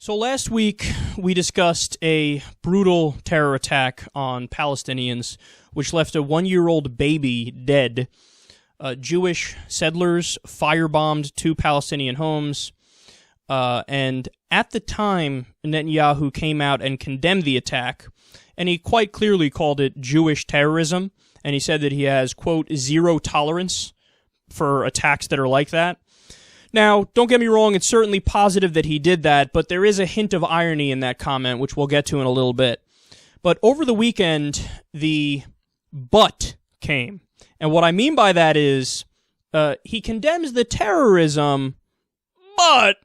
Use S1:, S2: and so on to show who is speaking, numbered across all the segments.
S1: So last week, we discussed a brutal terror attack on Palestinians, which left a 1-year-old baby dead. Jewish settlers firebombed 2 Palestinian homes, and at the time, Netanyahu came out and condemned the attack, and he quite clearly called it Jewish terrorism, and he said that he has, quote, zero tolerance for attacks that are like that. Now, don't get me wrong, it's certainly positive that he did that, but there is a hint of irony in that comment, which we'll get to in a little bit. But over the weekend, the but came. And what I mean by that is, he condemns the terrorism, but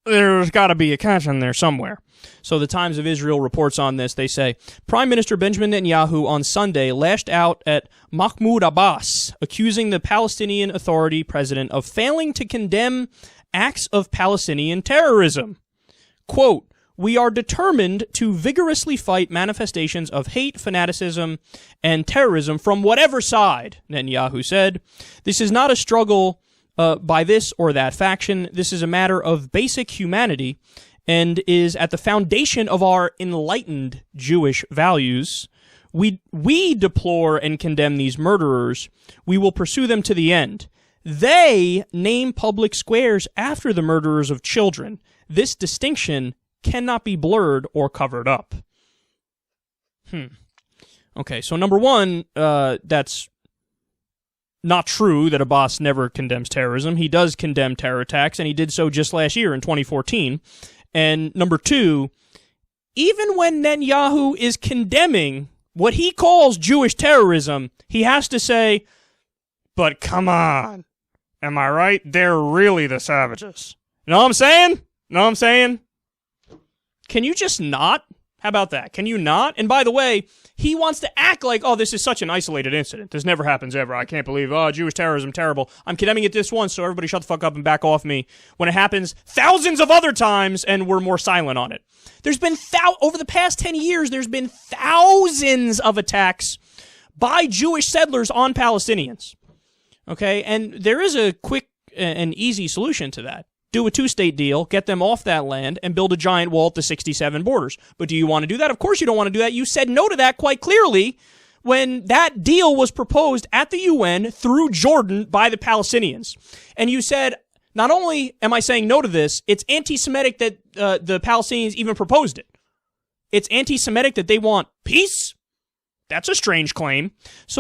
S1: there's got to be a catch in there somewhere. So the Times of Israel reports on this. They say, Prime Minister Benjamin Netanyahu on Sunday lashed out at Mahmoud Abbas, accusing the Palestinian Authority president of failing to condemn acts of Palestinian terrorism. Quote, "We are determined to vigorously fight manifestations of hate, fanaticism, and terrorism from whatever side," Netanyahu said. "This is not a struggle by this or that faction. This is a matter of basic humanity and is at the foundation of our enlightened Jewish values. We deplore and condemn these murderers. We will pursue them to the end. They name public squares after the murderers of children. This distinction cannot be blurred or covered up." Okay, so number one, that's not true that Abbas never condemns terrorism. He does condemn terror attacks, and he did so just last year in 2014. And number two, even when Netanyahu is condemning what he calls Jewish terrorism, he has to say, but come on, am I right? They're really the savages. You know what I'm saying? Know what I'm saying? Can you just not? How about that? Can you not? And by the way, he wants to act like, oh, this is such an isolated incident. This never happens ever. I can't believe, oh, Jewish terrorism, terrible. I'm condemning it this once, so everybody shut the fuck up and back off me. When it happens thousands of other times, and we're more silent on it. There's been, over the past 10 years, there's been thousands of attacks by Jewish settlers on Palestinians. Okay? And there is a quick and easy solution to that. Do a 2-state deal, get them off that land, and build a giant wall at the 67 borders. But do you want to do that? Of course you don't want to do that. You said no to that quite clearly when that deal was proposed at the UN through Jordan by the Palestinians. And you said, not only am I saying no to this, it's anti-Semitic that the Palestinians even proposed it. It's anti-Semitic that they want peace? That's a strange claim.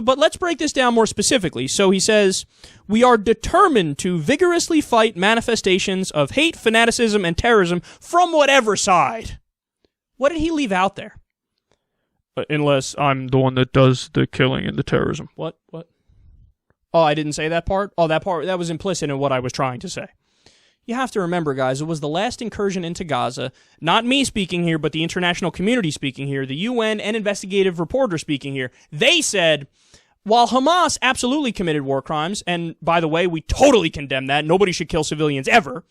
S1: But let's break this down more specifically. So he says, we are determined to vigorously fight manifestations of hate, fanaticism, and terrorism from whatever side. What did he leave out there? Unless I'm the one that does the killing and the terrorism. What? Oh, I didn't say that part? Oh, that was implicit in what I was trying to say. You have to remember, guys, it was the last incursion into Gaza, not me speaking here, but the international community speaking here, the UN and investigative reporter speaking here. They said, while Hamas absolutely committed war crimes, and by the way, we totally condemn that, nobody should kill civilians ever,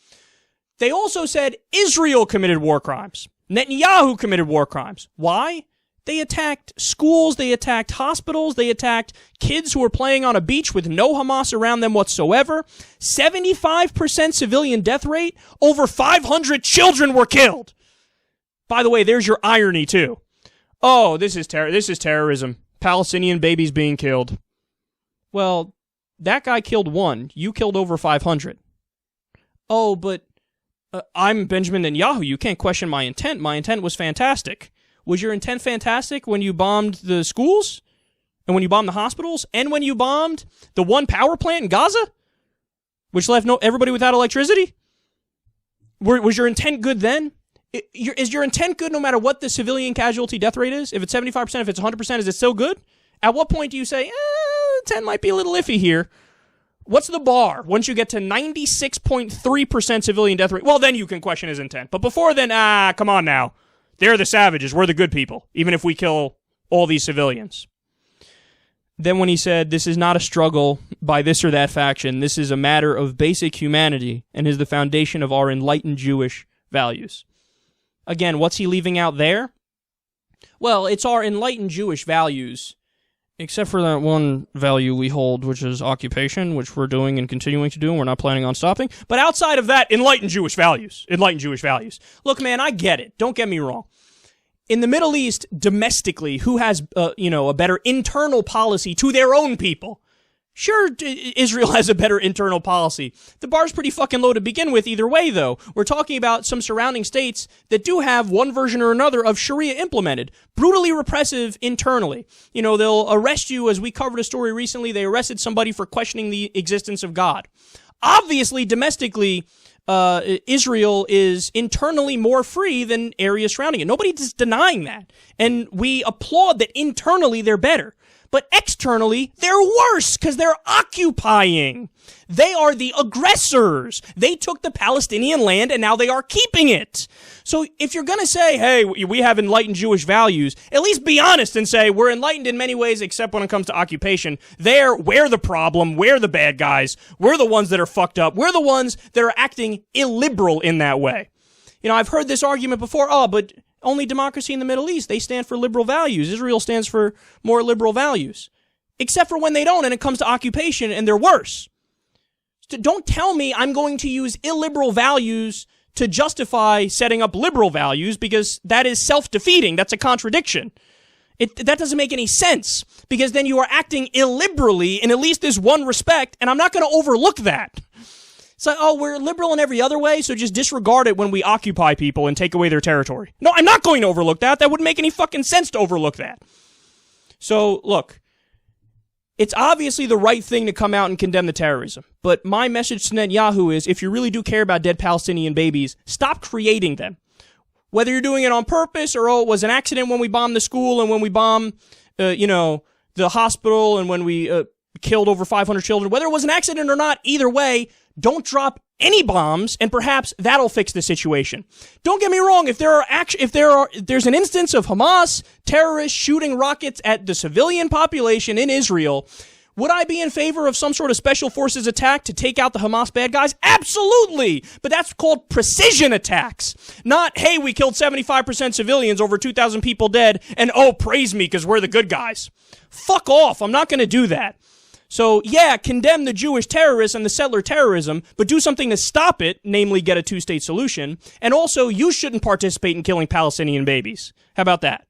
S1: they also said Israel committed war crimes. Netanyahu committed war crimes. Why? They attacked schools, they attacked hospitals, they attacked kids who were playing on a beach with no Hamas around them whatsoever. 75% civilian death rate, over 500 children were killed. By the way, there's your irony too. Oh, this is terrorism. Palestinian babies being killed. Well, that guy killed 1. You killed over 500. Oh, but I'm Benjamin Netanyahu. You can't question my intent. My intent was fantastic. Was your intent fantastic when you bombed the schools? And when you bombed the hospitals? And when you bombed the one power plant in Gaza? Which left everybody without electricity? Was your intent good then? Is your intent good no matter what the civilian casualty death rate is? If it's 75%, if it's 100%, is it still good? At what point do you say, intent might be a little iffy here? What's the bar? Once you get to 96.3% civilian death rate, well, then you can question his intent. But before then, come on now. They're the savages. We're the good people, even if we kill all these civilians. Then when he said, this is not a struggle by this or that faction, this is a matter of basic humanity and is the foundation of our enlightened Jewish values. Again, what's he leaving out there? Well, it's our enlightened Jewish values Except for that one value we hold, which is occupation, which we're doing and continuing to do, and we're not planning on stopping. But outside of that, enlightened Jewish values. Enlightened Jewish values. Look, man, I get it. Don't get me wrong. In the Middle East, domestically, who has, a better internal policy to their own people? Sure, Israel has a better internal policy. The bar's pretty fucking low to begin with either way, though. We're talking about some surrounding states that do have one version or another of Sharia implemented. Brutally repressive internally. They'll arrest you, as we covered a story recently, they arrested somebody for questioning the existence of God. Obviously, domestically, Israel is internally more free than areas surrounding it. Nobody's denying that. And we applaud that internally they're better. But externally, they're worse because they're occupying. They are the aggressors. They took the Palestinian land and now they are keeping it. So if you're going to say, hey, we have enlightened Jewish values, at least be honest and say we're enlightened in many ways except when it comes to occupation. We're the problem. We're the bad guys. We're the ones that are fucked up. We're the ones that are acting illiberal in that way. I've heard this argument before. But only democracy in the Middle East. They stand for liberal values. Israel stands for more liberal values. Except for when they don't and it comes to occupation and they're worse. So don't tell me I'm going to use illiberal values to justify setting up liberal values because that is self-defeating. That's a contradiction. That doesn't make any sense because then you are acting illiberally in at least this one respect and I'm not going to overlook that. It's like, we're liberal in every other way, so just disregard it when we occupy people and take away their territory. No, I'm not going to overlook that. That wouldn't make any fucking sense to overlook that. So, look, it's obviously the right thing to come out and condemn the terrorism. But my message to Netanyahu is, if you really do care about dead Palestinian babies, stop creating them. Whether you're doing it on purpose or, it was an accident when we bombed the school and when we bombed, the hospital and when we killed over 500 children, whether it was an accident or not, either way, don't drop any bombs, and perhaps that'll fix the situation. Don't get me wrong. If there's an instance of Hamas terrorists shooting rockets at the civilian population in Israel, would I be in favor of some sort of special forces attack to take out the Hamas bad guys? Absolutely. But that's called precision attacks. Not, hey, we killed 75% civilians, over 2,000 people dead, and praise me because we're the good guys. Fuck off. I'm not going to do that. So, yeah, condemn the Jewish terrorists and the settler terrorism, but do something to stop it, namely get a two-state solution. And also, you shouldn't participate in killing Palestinian babies. How about that?